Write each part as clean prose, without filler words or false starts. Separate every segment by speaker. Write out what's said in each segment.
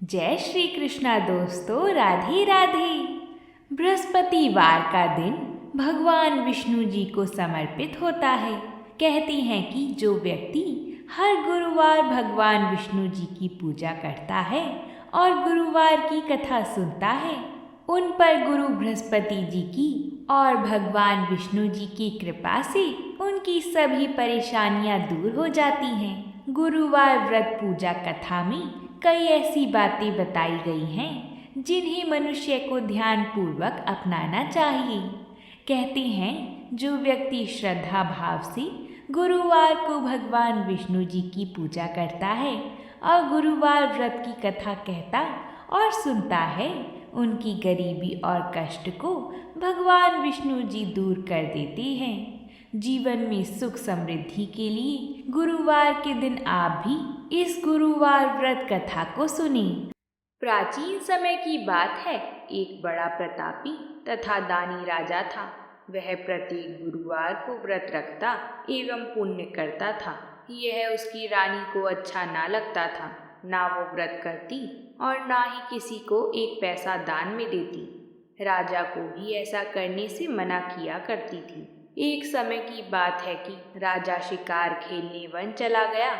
Speaker 1: जय श्री कृष्णा दोस्तों, राधे राधे। बृहस्पतिवार का दिन भगवान विष्णु जी को समर्पित होता है। कहते हैं कि जो व्यक्ति हर गुरुवार भगवान विष्णु जी की पूजा करता है और गुरुवार की कथा सुनता है, उन पर गुरु बृहस्पति जी की और भगवान विष्णु जी की कृपा से उनकी सभी परेशानियां दूर हो जाती हैं। गुरुवार व्रत पूजा कथा में कई ऐसी बातें बताई गई हैं जिन्हें मनुष्य को ध्यानपूर्वक अपनाना चाहिए। कहते हैं जो व्यक्ति श्रद्धा भाव से गुरुवार को भगवान विष्णु जी की पूजा करता है और गुरुवार व्रत की कथा कहता और सुनता है, उनकी गरीबी और कष्ट को भगवान विष्णु जी दूर कर देते हैं। जीवन में सुख समृद्धि के लिए गुरुवार के दिन आप भी इस गुरुवार व्रत कथा को सुनें। प्राचीन समय की बात है। एक बड़ा प्रतापी तथा दानी राजा था। वह प्रत्येक गुरुवार को व्रत रखता एवं पुण्य करता था। यह उसकी रानी को अच्छा ना लगता था। ना वो व्रत करती और ना ही किसी को एक पैसा दान में देती। राजा को भी ऐसा करने से मना किया करती थी। एक समय की बात है कि राजा शिकार खेलने वन चला गया।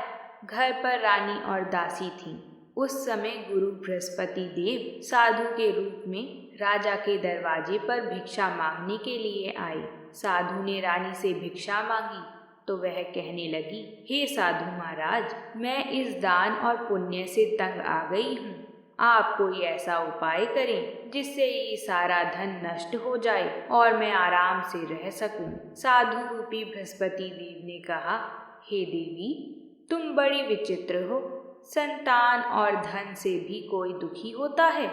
Speaker 1: घर पर रानी और दासी थी। उस समय गुरु बृहस्पति देव साधु के रूप में राजा के दरवाजे पर भिक्षा मांगने के लिए आए। साधु ने रानी से भिक्षा मांगी तो वह कहने लगी, हे साधु महाराज, मैं इस दान और पुण्य से तंग आ गई हूँ। आप कोई ऐसा उपाय करें जिससे ये सारा धन नष्ट हो जाए और मैं आराम से रह सकूं। साधु रूपी बृहस्पति देव ने कहा, हे देवी, तुम बड़ी विचित्र हो। संतान और धन से भी कोई दुखी होता है।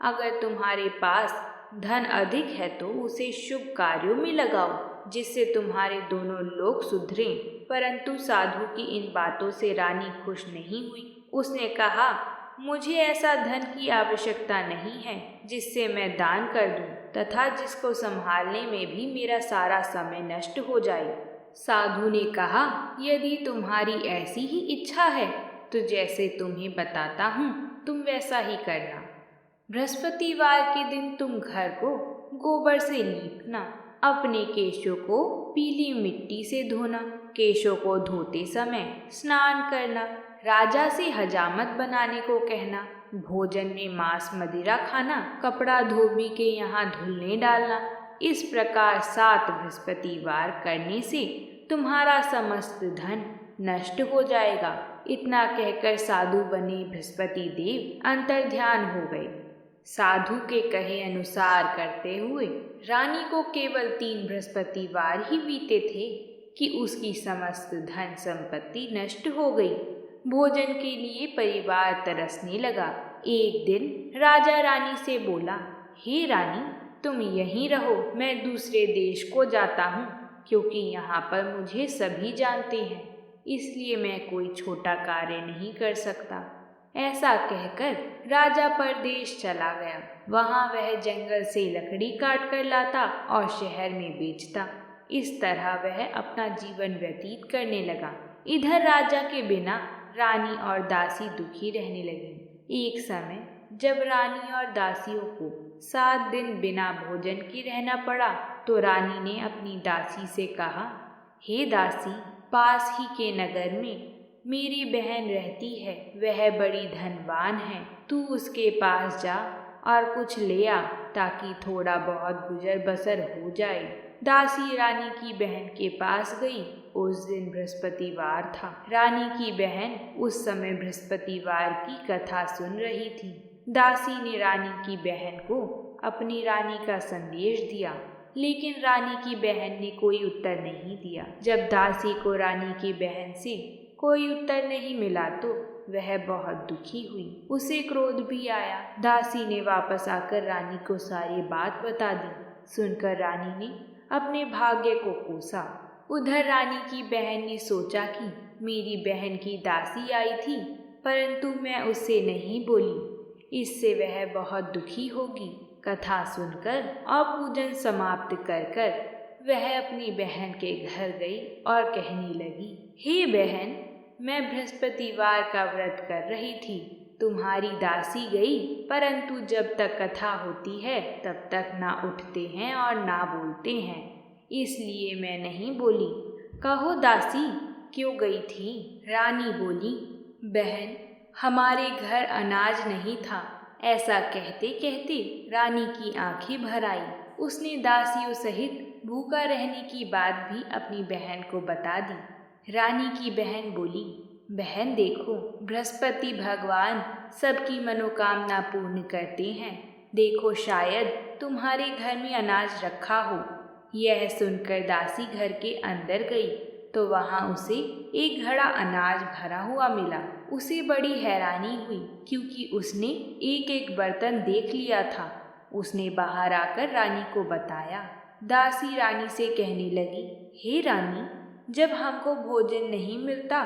Speaker 1: अगर तुम्हारे पास धन अधिक है तो उसे शुभ कार्यों में लगाओ जिससे तुम्हारे दोनों लोग सुधरें। परंतु साधु की इन बातों से रानी खुश नहीं हुई। उसने कहा, मुझे ऐसा धन की आवश्यकता नहीं है जिससे मैं दान कर दूं तथा जिसको संभालने में भी मेरा सारा समय नष्ट हो जाए। साधु ने कहा, यदि तुम्हारी ऐसी ही इच्छा है तो जैसे तुम्हें बताता हूँ तुम वैसा ही करना। बृहस्पतिवार के दिन तुम घर को गोबर से लीपना, अपने केशों को पीली मिट्टी से धोना, केशों को धोते समय स्नान करना, राजा से हजामत बनाने को कहना, भोजन में मांस मदिरा खाना, कपड़ा धोबी के यहाँ धुलने डालना। इस प्रकार 7 बृहस्पतिवार करने से तुम्हारा समस्त धन नष्ट हो जाएगा। इतना कहकर साधु बने बृहस्पति देव अंतर्ध्यान हो गए। साधु के कहे अनुसार करते हुए रानी को केवल 3 बृहस्पतिवार ही बीते थे कि उसकी समस्त धन संपत्ति नष्ट हो गई। भोजन के लिए परिवार तरसने लगा। एक दिन राजा रानी से बोला, हे रानी, तुम यहीं रहो, मैं दूसरे देश को जाता हूँ क्योंकि यहाँ पर मुझे सभी जानते हैं, इसलिए मैं कोई छोटा कार्य नहीं कर सकता। ऐसा कहकर राजा परदेश चला गया। वहाँ वह जंगल से लकड़ी काट कर लाता और शहर में बेचता। इस तरह वह अपना जीवन व्यतीत करने लगा। इधर राजा के बिना रानी और दासी दुखी रहने लगी। एक समय जब रानी और दासियों को 7 दिन बिना भोजन के रहना पड़ा तो रानी ने अपनी दासी से कहा, हे दासी, पास ही के नगर में मेरी बहन रहती है। वह बड़ी धनवान है। तू उसके पास जा और कुछ ले आ ताकि थोड़ा बहुत गुजर बसर हो जाए। दासी रानी की बहन के पास गई। उस दिन बृहस्पतिवार था। रानी की बहन उस समय बृहस्पतिवार की कथा सुन रही थी। दासी ने रानी की बहन को अपनी रानी का संदेश दिया, लेकिन रानी की बहन ने कोई उत्तर नहीं दिया। जब दासी को रानी की बहन से कोई उत्तर नहीं मिला तो वह बहुत दुखी हुई। उसे क्रोध भी आया। दासी ने वापस आकर रानी को सारी बात बता दी। सुनकर रानी ने अपने भाग्य को कोसा। उधर रानी की बहन ने सोचा कि मेरी बहन की दासी आई थी परंतु मैं उससे नहीं बोली, इससे वह बहुत दुखी होगी। कथा सुनकर और पूजन समाप्त कर वह अपनी बहन के घर गई और कहने लगी, हे बहन, मैं बृहस्पतिवार का व्रत कर रही थी तुम्हारी दासी गई, परंतु जब तक कथा होती है तब तक ना उठते हैं और ना बोलते हैं, इसलिए मैं नहीं बोली। कहो दासी, क्यों गई थी? रानी बोली, बहन, हमारे घर अनाज नहीं था। ऐसा कहते कहते रानी की आंखें भर आई। उसने दासियों सहित भूखा रहने की बात भी अपनी बहन को बता दी। रानी की बहन बोली, बहन देखो, बृहस्पति भगवान सबकी मनोकामना पूर्ण करते हैं। देखो, शायद तुम्हारे घर में अनाज रखा हो। यह सुनकर दासी घर के अंदर गई तो वहां उसे एक घड़ा अनाज भरा हुआ मिला। उसे बड़ी हैरानी हुई, क्योंकि उसने एक एक बर्तन देख लिया था। उसने बाहर आकर रानी को बताया। दासी रानी से कहने लगी, हे रानी, जब हमको भोजन नहीं मिलता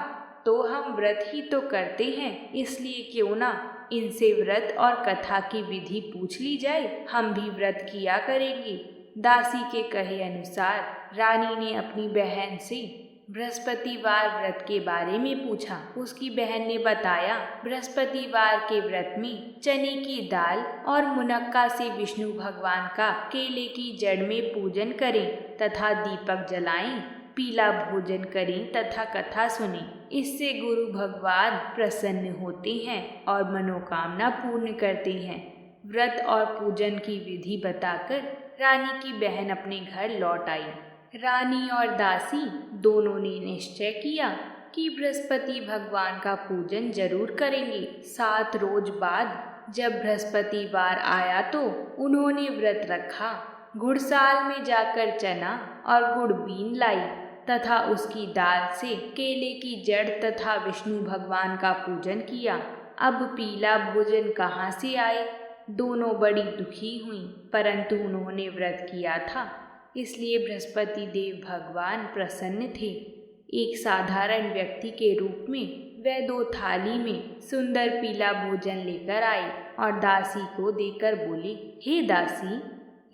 Speaker 1: तो हम व्रत ही तो करते हैं, इसलिए क्यों ना इनसे व्रत और कथा की विधि पूछ ली जाए। हम भी व्रत किया करेंगे। दासी के कहे अनुसार रानी ने अपनी बहन से बृहस्पतिवार व्रत के बारे में पूछा। उसकी बहन ने बताया, बृहस्पतिवार के व्रत में चने की दाल और मुनक्का से विष्णु भगवान का केले की जड़ में पूजन करें तथा दीपक जलाएं, पीला भोजन करें तथा कथा सुनें। इससे गुरु भगवान प्रसन्न होते हैं और मनोकामना पूर्ण करते हैं। व्रत और पूजन की विधि बताकर रानी की बहन अपने घर लौट आई। रानी और दासी दोनों ने निश्चय किया कि बृहस्पति भगवान का पूजन जरूर करेंगे। 7 रोज बाद जब बृहस्पतिवार आया तो उन्होंने व्रत रखा। घुड़साल में जाकर चना और गुड़ बीन लाई तथा उसकी दाल से केले की जड़ तथा विष्णु भगवान का पूजन किया। अब पीला भोजन कहाँ से आए? दोनों बड़ी दुखी हुईं, परंतु उन्होंने व्रत किया था, इसलिए बृहस्पति देव भगवान प्रसन्न थे। एक साधारण व्यक्ति के रूप में वे 2 थाली में सुंदर पीला भोजन लेकर आए और दासी को देकर बोले, हे दासी,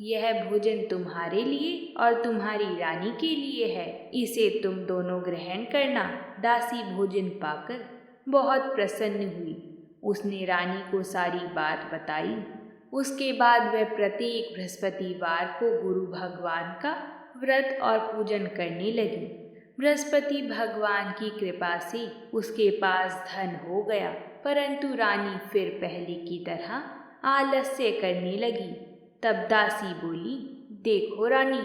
Speaker 1: यह भोजन तुम्हारे लिए और तुम्हारी रानी के लिए है। इसे तुम दोनों ग्रहण करना। दासी भोजन पाकर बहुत प्रसन्न हुई। उसने रानी को सारी बात बताई। उसके बाद वह प्रत्येक बृहस्पतिवार को गुरु भगवान का व्रत और पूजन करने लगी। बृहस्पति भगवान की कृपा से उसके पास धन हो गया, परंतु रानी फिर पहले की तरह आलस्य करने लगी। तब दासी बोली, देखो रानी,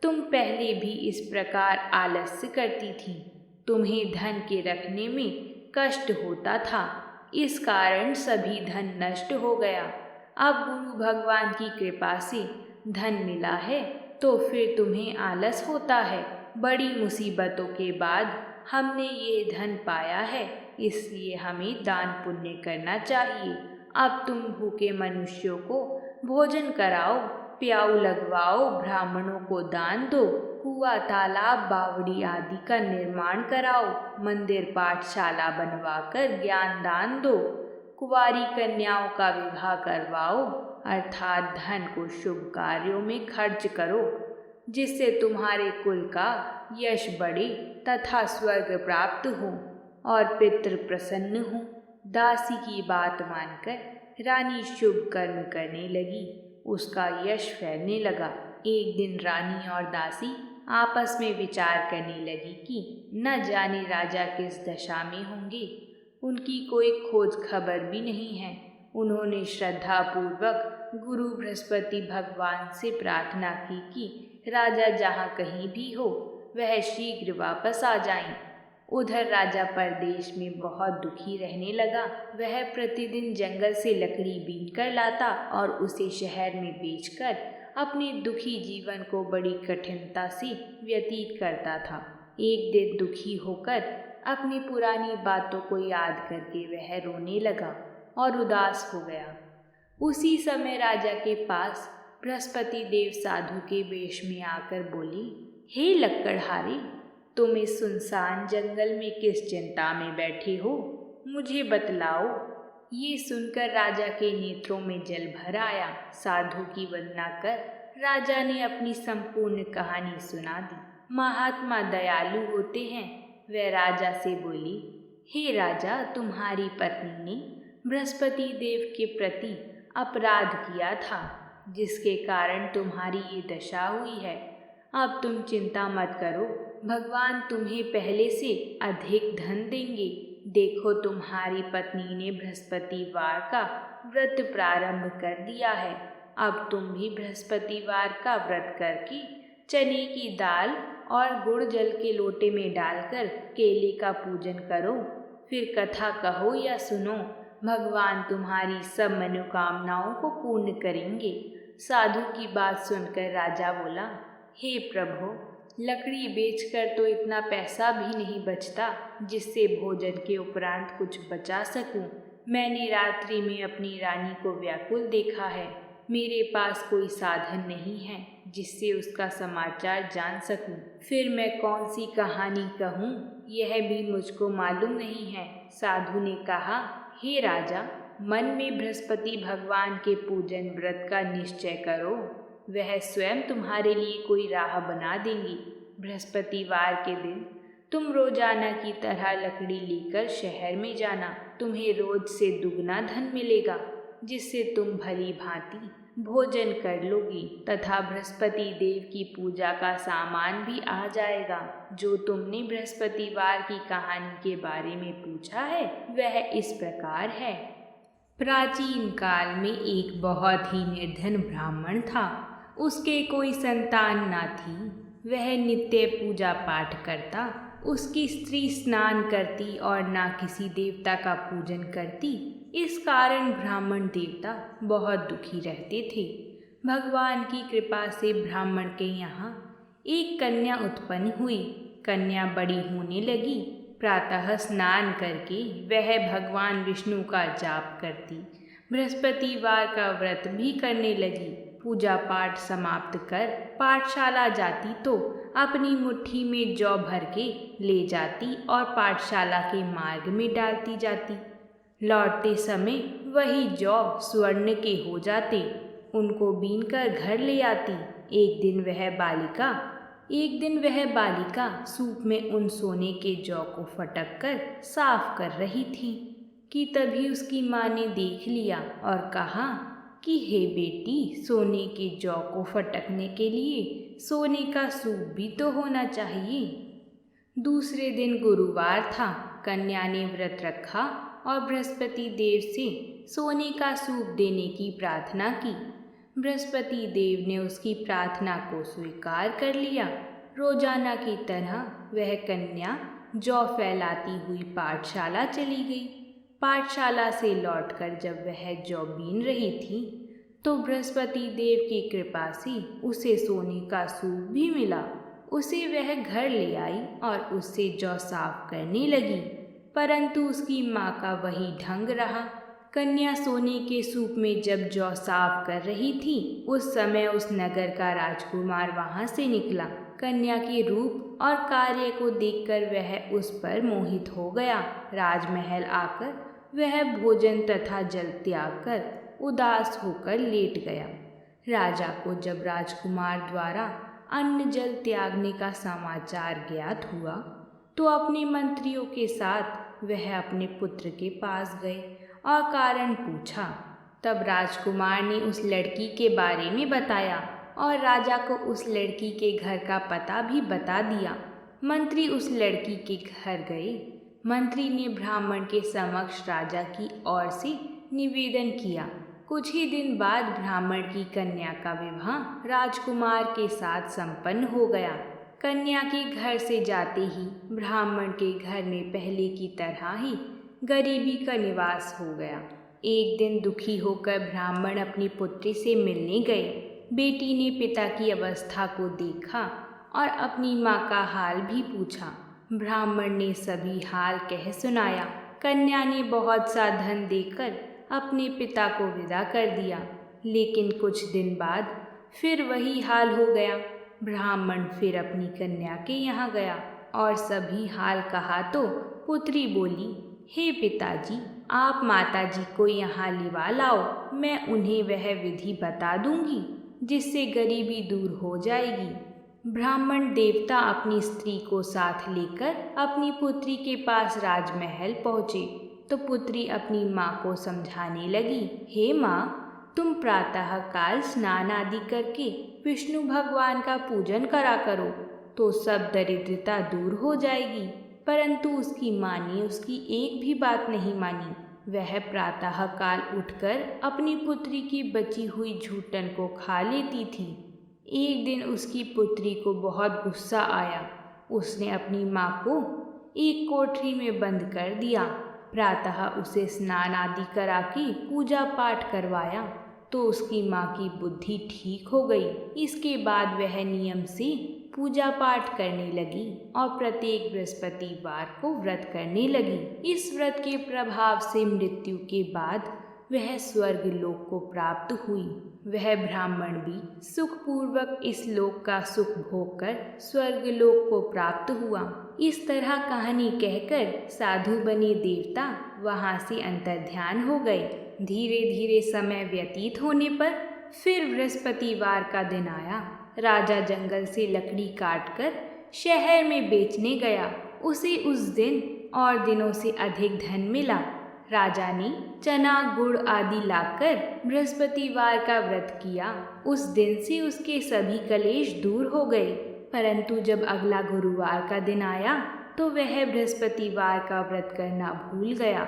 Speaker 1: तुम पहले भी इस प्रकार आलस्य करती थी। तुम्हें धन के रखने में कष्ट होता था, इस कारण सभी धन नष्ट हो गया। अब गुरु भगवान की कृपा से धन मिला है तो फिर तुम्हें आलस होता है। बड़ी मुसीबतों के बाद हमने ये धन पाया है, इसलिए हमें दान पुण्य करना चाहिए। अब तुम भूखे मनुष्यों को भोजन कराओ, प्याऊ लगवाओ, ब्राह्मणों को दान दो, कुआं, तालाब, बावड़ी आदि का निर्माण कराओ, मंदिर पाठशाला बनवाकर ज्ञान दान दो, कुंवारी कन्याओं का विवाह करवाओ, अर्थात धन को शुभ कार्यों में खर्च करो, जिससे तुम्हारे कुल का यश बढ़े तथा स्वर्ग प्राप्त हो और पितृ प्रसन्न हो। दासी की बात मानकर रानी शुभ कर्म करने लगी। उसका यश फैलने लगा। एक दिन रानी और दासी आपस में विचार करने लगी कि न जाने राजा किस दशा में होंगे। उनकी कोई खोज खबर भी नहीं है। उन्होंने श्रद्धा पूर्वक गुरु बृहस्पति भगवान से प्रार्थना की कि राजा जहाँ कहीं भी हो वह शीघ्र वापस आ जाएं। उधर राजा परदेश में बहुत दुखी रहने लगा। वह प्रतिदिन जंगल से लकड़ी बीन कर लाता और उसे शहर में बेचकर अपने दुखी जीवन को बड़ी कठिनता से व्यतीत करता था। एक दिन दुखी होकर अपनी पुरानी बातों को याद करके वह रोने लगा और उदास हो गया। उसी समय राजा के पास बृहस्पति देव साधु के वेश में आकर बोले, हे लक्कड़हारे, तुम इस सुनसान जंगल में किस चिंता में बैठे हो? मुझे बतलाओ। ये सुनकर राजा के नेत्रों में जल भर आया। साधु की वंदना कर राजा ने अपनी संपूर्ण कहानी सुना दी। महात्मा दयालु होते हैं। वह राजा से बोली, हे राजा, तुम्हारी पत्नी ने बृहस्पति देव के प्रति अपराध किया था, जिसके कारण तुम्हारी ये दशा हुई है। अब तुम चिंता मत करो, भगवान तुम्हें पहले से अधिक धन देंगे। देखो, तुम्हारी पत्नी ने बृहस्पतिवार का व्रत प्रारंभ कर दिया है। अब तुम भी बृहस्पतिवार का व्रत करके चने की दाल और गुड़ जल के लोटे में डालकर केले का पूजन करो। फिर कथा कहो या सुनो, भगवान तुम्हारी सब मनोकामनाओं को पूर्ण करेंगे। साधु की बात सुनकर राजा बोला, हे प्रभु, लकड़ी बेचकर तो इतना पैसा भी नहीं बचता जिससे भोजन के उपरांत कुछ बचा सकूं। मैंने रात्रि में अपनी रानी को व्याकुल देखा है। मेरे पास कोई साधन नहीं है जिससे उसका समाचार जान सकूं। फिर मैं कौन सी कहानी कहूँ, यह भी मुझको मालूम नहीं है। साधु ने कहा, हे राजा, मन में बृहस्पति भगवान के पूजन व्रत का निश्चय करो। वह स्वयं तुम्हारे लिए कोई राह बना देंगी। बृहस्पतिवार के दिन तुम रोजाना की तरह लकड़ी लेकर शहर में जाना। तुम्हें रोज से दुगना धन मिलेगा, जिससे तुम भली भांति भोजन कर लोगी तथा बृहस्पति देव की पूजा का सामान भी आ जाएगा। जो तुमने बृहस्पतिवार की कहानी के बारे में पूछा है, वह इस प्रकार है। प्राचीन काल में एक बहुत ही निर्धन ब्राह्मण था। उसके कोई संतान ना थी। वह नित्य पूजा पाठ करता। उसकी स्त्री स्नान करती और ना किसी देवता का पूजन करती। इस कारण ब्राह्मण देवता बहुत दुखी रहते थे। भगवान की कृपा से ब्राह्मण के यहाँ एक कन्या उत्पन्न हुई। कन्या बड़ी होने लगी। प्रातः स्नान करके वह भगवान विष्णु का जाप करती। बृहस्पतिवार का व्रत भी करने लगी। पूजा पाठ समाप्त कर पाठशाला जाती तो अपनी मुट्ठी में जौ भर के ले जाती और पाठशाला के मार्ग में डालती जाती। लौटते समय वही जौ स्वर्ण के हो जाते। उनको बीनकर घर ले आती। एक दिन वह बालिका सूप में उन सोने के जौ को फटक कर साफ कर रही थी कि तभी उसकी माँ ने देख लिया और कहा कि हे बेटी, सोने के जौ को फटकने के लिए सोने का सूप भी तो होना चाहिए। दूसरे दिन गुरुवार था। कन्या ने व्रत रखा और बृहस्पति देव से सोने का सूप देने की प्रार्थना की। बृहस्पति देव ने उसकी प्रार्थना को स्वीकार कर लिया। रोजाना की तरह वह कन्या जौ फैलाती हुई पाठशाला चली गई। पाठशाला से लौटकर जब वह जौ बीन रही थी तो बृहस्पति देव की कृपा से उसे सोने का सूप भी मिला। उसे वह घर ले आई और उससे जौ साफ करने लगी, परंतु उसकी माँ का वही ढंग रहा। कन्या सोने के सूप में जब जौ साफ कर रही थी, उस समय उस नगर का राजकुमार वहां से निकला। कन्या के रूप और कार्य को देखकर वह उस पर मोहित हो गया। राजमहल आकर वह भोजन तथा जल त्याग कर उदास होकर लेट गया। राजा को जब राजकुमार द्वारा अन्न जल त्यागने का समाचार ज्ञात हुआ तो अपने मंत्रियों के साथ वह अपने पुत्र के पास गए और कारण पूछा। तब राजकुमार ने उस लड़की के बारे में बताया और राजा को उस लड़की के घर का पता भी बता दिया। मंत्री उस लड़की के घर गए। मंत्री ने ब्राह्मण के समक्ष राजा की ओर से निवेदन किया। कुछ ही दिन बाद ब्राह्मण की कन्या का विवाह राजकुमार के साथ संपन्न हो गया। कन्या के घर से जाते ही ब्राह्मण के घर में पहले की तरह ही गरीबी का निवास हो गया। एक दिन दुखी होकर ब्राह्मण अपनी पुत्री से मिलने गए। बेटी ने पिता की अवस्था को देखा और अपनी माँ का हाल भी पूछा। ब्राह्मण ने सभी हाल कह सुनाया। कन्या ने बहुत सा धन देकर अपने पिता को विदा कर दिया, लेकिन कुछ दिन बाद फिर वही हाल हो गया। ब्राह्मण फिर अपनी कन्या के यहाँ गया और सभी हाल कहा तो पुत्री बोली, हे पिताजी, आप माताजी को यहाँ लिवा लाओ। मैं उन्हें वह विधि बता दूंगी जिससे गरीबी दूर हो जाएगी। ब्राह्मण देवता अपनी स्त्री को साथ लेकर अपनी पुत्री के पास राजमहल पहुँचे। तो पुत्री अपनी माँ को समझाने लगी, हे माँ, तुम प्रातःकाल स्नान आदि करके विष्णु भगवान का पूजन करा करो तो सब दरिद्रता दूर हो जाएगी। परंतु उसकी माँ ने उसकी एक भी बात नहीं मानी। वह प्रातःकाल उठकर अपनी पुत्री की बची हुई झूठन को खा लेती थी। एक दिन उसकी पुत्री को बहुत गुस्सा आया। उसने अपनी माँ को एक कोठरी में बंद कर दिया। प्रातः उसे स्नान आदि करा के पूजा पाठ करवाया तो उसकी माँ की बुद्धि ठीक हो गई। इसके बाद वह नियम से पूजा पाठ करने लगी और प्रत्येक बृहस्पतिवार को व्रत करने लगी। इस व्रत के प्रभाव से मृत्यु के बाद वह स्वर्ग लोक को प्राप्त हुई। वह ब्राह्मण भी सुखपूर्वक इस लोक का सुख भोग कर स्वर्ग लोक को प्राप्त हुआ। इस तरह कहानी कहकर साधु बने देवता वहाँ से अंतर्ध्यान हो गए। धीरे धीरे समय व्यतीत होने पर फिर बृहस्पतिवार का दिन आया। राजा जंगल से लकड़ी काटकर शहर में बेचने गया। उसे उस दिन और दिनों से अधिक धन मिला। राजा ने चना गुड़ आदि लाकर बृहस्पतिवार का व्रत किया। उस दिन से उसके सभी कलेश दूर हो गए। परंतु जब अगला गुरुवार का दिन आया तो वह बृहस्पतिवार का व्रत करना भूल गया।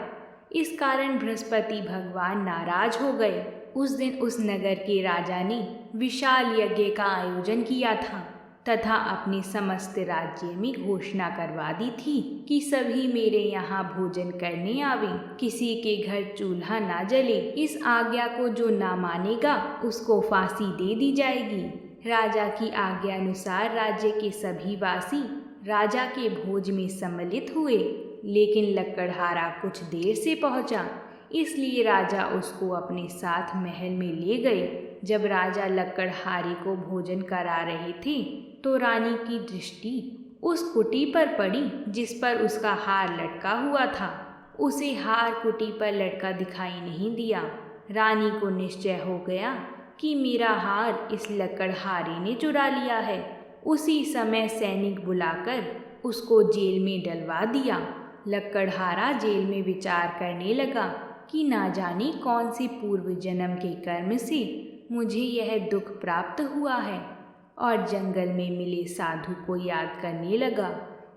Speaker 1: इस कारण बृहस्पति भगवान नाराज हो गए। उस दिन उस नगर के राजा ने विशाल यज्ञ का आयोजन किया था तथा अपने समस्त राज्य में घोषणा करवा दी थी कि सभी मेरे यहाँ भोजन करने आवें, किसी के घर चूल्हा ना जले। इस आज्ञा को जो ना मानेगा उसको फांसी दे दी जाएगी। राजा की आज्ञा अनुसार राज्य के सभी वासी राजा के भोज में सम्मिलित हुए, लेकिन लकड़हारा कुछ देर से पहुंचा, इसलिए राजा उसको अपने साथ महल में ले गए। जब राजा लकड़हारे को भोजन करा रहे थे तो रानी की दृष्टि उस कुटी पर पड़ी जिस पर उसका हार लटका हुआ था। उसे हार कुटी पर लटका दिखाई नहीं दिया। रानी को निश्चय हो गया कि मेरा हार इस लकड़हारे ने चुरा लिया है। उसी समय सैनिक बुलाकर उसको जेल में डलवा दिया। लकड़हारा जेल में विचार करने लगा कि ना जाने कौन से पूर्व जन्म के कर्म से मुझे यह दुख प्राप्त हुआ है, और जंगल में मिले साधु को याद करने लगा।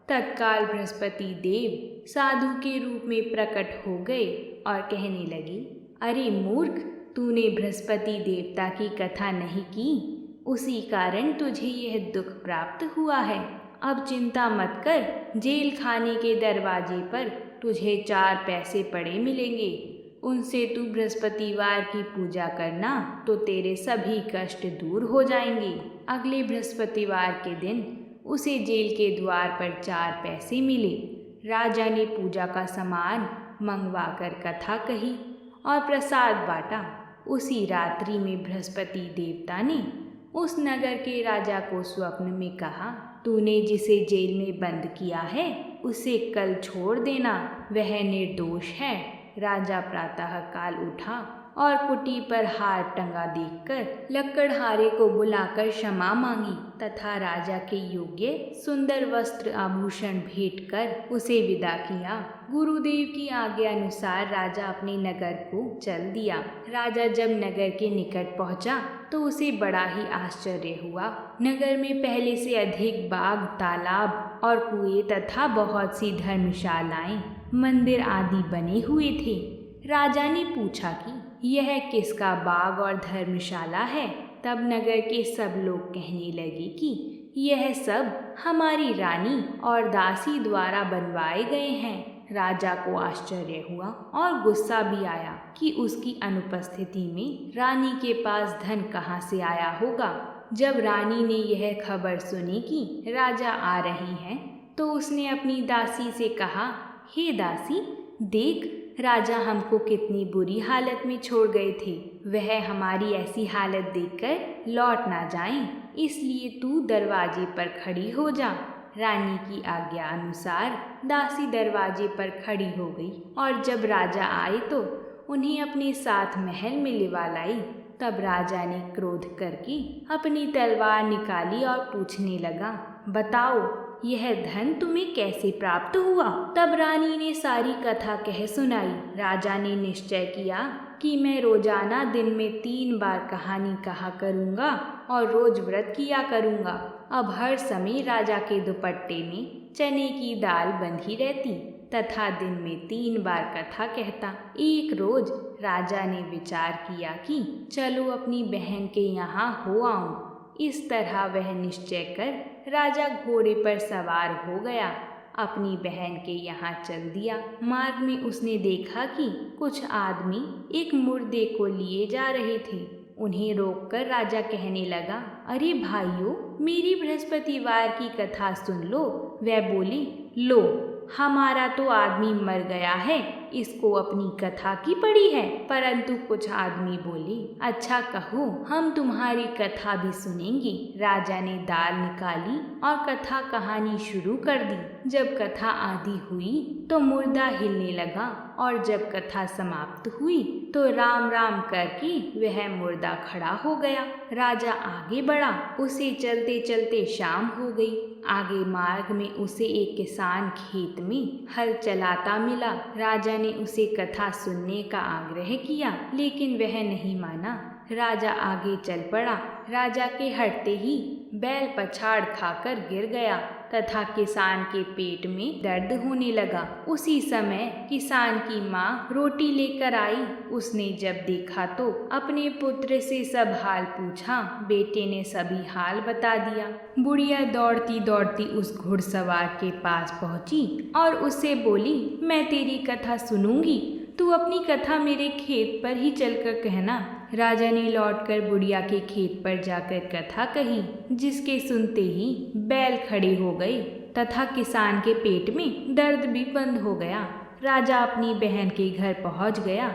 Speaker 1: तत्काल बृहस्पति देव साधु के रूप में प्रकट हो गए और कहने लगे, अरे मूर्ख, तूने बृहस्पति देवता की कथा नहीं की, उसी कारण तुझे यह दुख प्राप्त हुआ है। अब चिंता मत कर, जेल खाने के दरवाजे पर तुझे 4 पैसे पड़े मिलेंगे। उनसे तू बृहस्पतिवार की पूजा करना तो तेरे सभी कष्ट दूर हो जाएंगे। अगले बृहस्पतिवार के दिन उसे जेल के द्वार पर 4 पैसे मिले। राजा ने पूजा का सामान मंगवाकर कथा कही और प्रसाद बांटा। उसी रात्रि में बृहस्पति देवता ने उस नगर के राजा को स्वप्न में कहा, तूने जिसे जेल में बंद किया है उसे कल छोड़ देना, वह निर्दोष है। राजा प्रातःकाल उठा और कुटी पर हार टंगा देखकर लकड़हारे को बुलाकर क्षमा मांगी तथा राजा के योग्य सुंदर वस्त्र आभूषण भेंट कर उसे विदा किया। गुरुदेव की आज्ञा अनुसार राजा अपने नगर को चल दिया। राजा जब नगर के निकट पहुंचा तो उसे बड़ा ही आश्चर्य हुआ। नगर में पहले से अधिक बाग, तालाब और कुएं तथा बहुत सी धर्मशालाएं, मंदिर आदि बने हुए थे। राजा ने पूछा कि यह किसका बाग और धर्मशाला है। तब नगर के सब लोग कहने लगे कि यह सब हमारी रानी और दासी द्वारा बनवाए गए हैं। राजा को आश्चर्य हुआ और गुस्सा भी आया कि उसकी अनुपस्थिति में रानी के पास धन कहाँ से आया होगा। जब रानी ने यह खबर सुनी कि राजा आ रहे हैं तो उसने अपनी दासी से कहा, हे दासी, देख राजा हमको कितनी बुरी हालत में छोड़ गए थे। वह हमारी ऐसी हालत देखकर लौट ना जाएं, इसलिए तू दरवाजे पर खड़ी हो जा। रानी की आज्ञा अनुसार दासी दरवाजे पर खड़ी हो गई और जब राजा आए तो उन्हें अपने साथ महल में लिवा लाई। तब राजा ने क्रोध करके अपनी तलवार निकाली और पूछने लगा, बताओ यह धन तुम्हें कैसे प्राप्त हुआ? तब रानी ने सारी कथा कह सुनाई। राजा ने निश्चय किया कि मैं रोजाना दिन में 3 बार कहानी कहा करूँगा और रोज व्रत किया करूँगा। अब हर समय राजा के दुपट्टे में चने की दाल बंधी रहती तथा दिन में 3 बार कथा कहता। एक रोज राजा ने विचार किया कि चलो अपनी बहन के यहाँ हो आऊं। इस तरह वह निश्चय कर राजा घोड़े पर सवार हो गया, अपनी बहन के यहाँ चल दिया। मार्ग में उसने देखा कि कुछ आदमी एक मुर्दे को लिए जा रहे थे। उन्हें रोककर राजा कहने लगा, अरे भाइयों, मेरी बृहस्पतिवार की कथा सुन लो। वह बोली, लो, हमारा तो आदमी मर गया है, इसको अपनी कथा की पड़ी है। परंतु कुछ आदमी बोले, अच्छा कहो, हम तुम्हारी कथा भी सुनेंगे। राजा ने दाल निकाली और कथा कहानी शुरू कर दी। जब कथा आधी हुई तो मुर्दा हिलने लगा और जब कथा समाप्त हुई तो राम राम करके वह मुर्दा खड़ा हो गया। राजा आगे बढ़ा, उसे चलते चलते शाम हो गई। आगे मार्ग में उसे एक किसान खेत में हल चलाता मिला। राजा ने उसे कथा सुनने का आग्रह किया, लेकिन वह नहीं माना। राजा आगे चल पड़ा। राजा के हटते ही बैल पछाड़ खाकर गिर गया तथा किसान के पेट में दर्द होने लगा। उसी समय किसान की माँ रोटी लेकर आई। उसने जब देखा तो अपने पुत्र से सब हाल पूछा। बेटे ने सभी हाल बता दिया। बुढ़िया दौड़ती दौड़ती उस घुड़सवार के पास पहुंची और उससे बोली, मैं तेरी कथा सुनूंगी, तू अपनी कथा मेरे खेत पर ही चलकर कहना। राजा ने लौटकर बुढ़िया के खेत पर जाकर कथा कही, जिसके सुनते ही बैल खड़े हो गए तथा किसान के पेट में दर्द भी बंद हो गया। राजा अपनी बहन के घर पहुंच गया।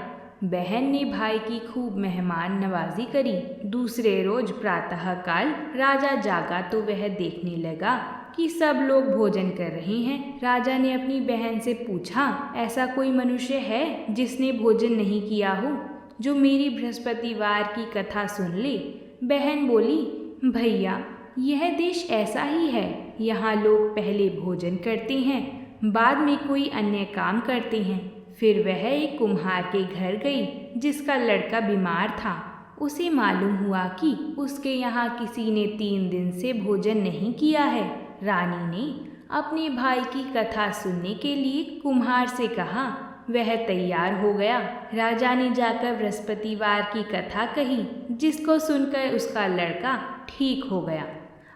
Speaker 1: बहन ने भाई की खूब मेहमान नवाजी करी। दूसरे रोज प्रातःकाल राजा जागा तो वह देखने लगा कि सब लोग भोजन कर रहे हैं। राजा ने अपनी बहन से पूछा, ऐसा कोई मनुष्य है जिसने भोजन नहीं किया हो, जो मेरी बृहस्पतिवार की कथा सुन ले? बहन बोली, भैया, यह देश ऐसा ही है। यहाँ लोग पहले भोजन करते हैं, बाद में कोई अन्य काम करते हैं। फिर वह एक कुम्हार के घर गई जिसका लड़का बीमार था। उसे मालूम हुआ कि उसके यहाँ किसी ने 3 दिन से भोजन नहीं किया है। रानी ने अपने भाई की कथा सुनने के लिए कुम्हार से कहा। वह तैयार हो गया। राजा ने जाकर बृहस्पतिवार की कथा कही, जिसको सुनकर उसका लड़का ठीक हो गया।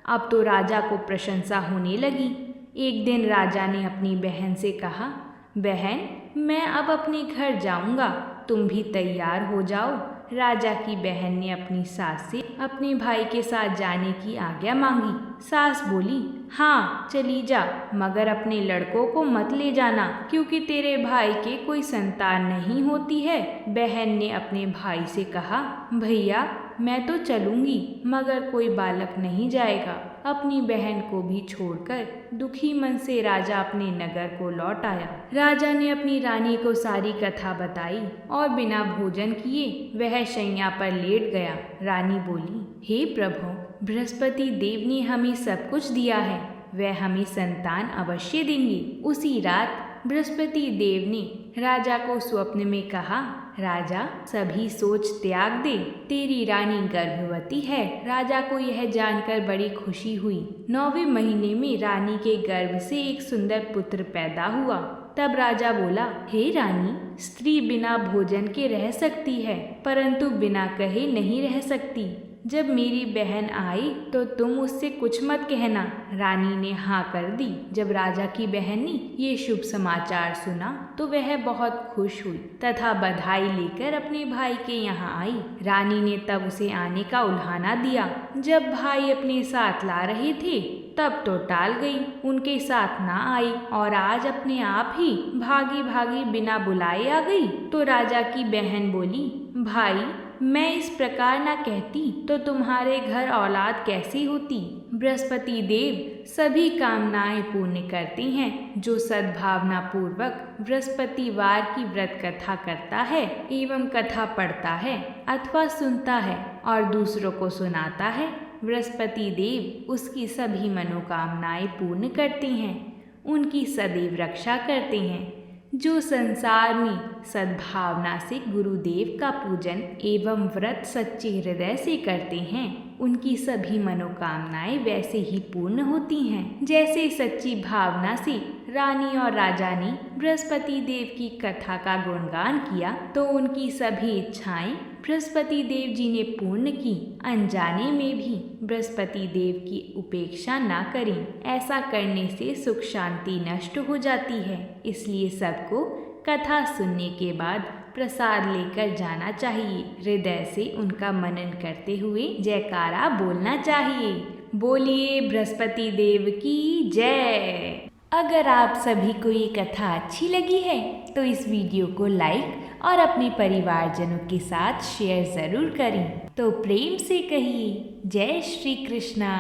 Speaker 1: अब तो राजा को प्रशंसा होने लगी। एक दिन राजा ने अपनी बहन से कहा, बहन, मैं अब अपने घर जाऊंगा, तुम भी तैयार हो जाओ। राजा की बहन ने अपनी सास से अपने भाई के साथ जाने की आज्ञा मांगी। सास बोली, हाँ चली जा, मगर अपने लड़कों को मत ले जाना, क्योंकि तेरे भाई के कोई संतान नहीं होती है। बहन ने अपने भाई से कहा, भैया, मैं तो चलूंगी, मगर कोई बालक नहीं जाएगा। अपनी बहन को भी छोड़कर दुखी मन से राजा अपने नगर को लौट आया। राजा ने अपनी रानी को सारी कथा बताई और बिना भोजन किए वह शैया पर लेट गया। रानी बोली, हे प्रभु, बृहस्पति देव ने हमें सब कुछ दिया है, वह हमें संतान अवश्य देंगे। उसी रात बृहस्पति देव ने राजा को स्वप्न में कहा, राजा, सभी सोच त्याग दे, तेरी रानी गर्भवती है। राजा को यह जानकर बड़ी खुशी हुई। 9वें महीने में रानी के गर्भ से एक सुंदर पुत्र पैदा हुआ। तब राजा बोला, हे रानी, स्त्री बिना भोजन के रह सकती है, परंतु बिना कहे नहीं रह सकती। जब मेरी बहन आई तो तुम उससे कुछ मत कहना। रानी ने हाँ कर दी। जब राजा की बहन ने ये शुभ समाचार सुना तो वह बहुत खुश हुई तथा बधाई लेकर अपने भाई के यहाँ आई। रानी ने तब उसे आने का उल्हाना दिया। जब भाई अपने साथ ला रहे थे तब तो टाल गई, उनके साथ ना आई और आज अपने आप ही भागी भागी बिना बुलाए आ गई। तो राजा की बहन बोली, भाई, मैं इस प्रकार ना कहती तो तुम्हारे घर औलाद कैसी होती। बृहस्पति देव सभी कामनाएं पूर्ण करते हैं। जो सद्भावना पूर्वक बृहस्पतिवार की व्रत कथा करता है एवं कथा पढ़ता है अथवा सुनता है और दूसरों को सुनाता है, बृहस्पति देव उसकी सभी मनोकामनाएं पूर्ण करते हैं, उनकी सदैव रक्षा करते हैं। जो संसार में सद्भावना से गुरुदेव का पूजन एवं व्रत सच्चे हृदय से करते हैं, उनकी सभी मनोकामनाएं वैसे ही पूर्ण होती हैं जैसे सच्ची भावना से रानी और राजा ने बृहस्पति देव की कथा का गुणगान किया तो उनकी सभी इच्छाएं बृहस्पति देव जी ने पूर्ण की। अनजाने में भी बृहस्पति देव की उपेक्षा ना करें, ऐसा करने से सुख शांति नष्ट हो जाती है। इसलिए सबको कथा सुनने के बाद प्रसाद लेकर जाना चाहिए। हृदय से उनका मनन करते हुए जयकारा बोलना चाहिए। बोलिए बृहस्पति देव की जय। अगर आप सभी को ये कथा अच्छी लगी है तो इस वीडियो को लाइक और अपने परिवारजनों के साथ शेयर ज़रूर करें। तो प्रेम से कहिए जय श्री कृष्णा।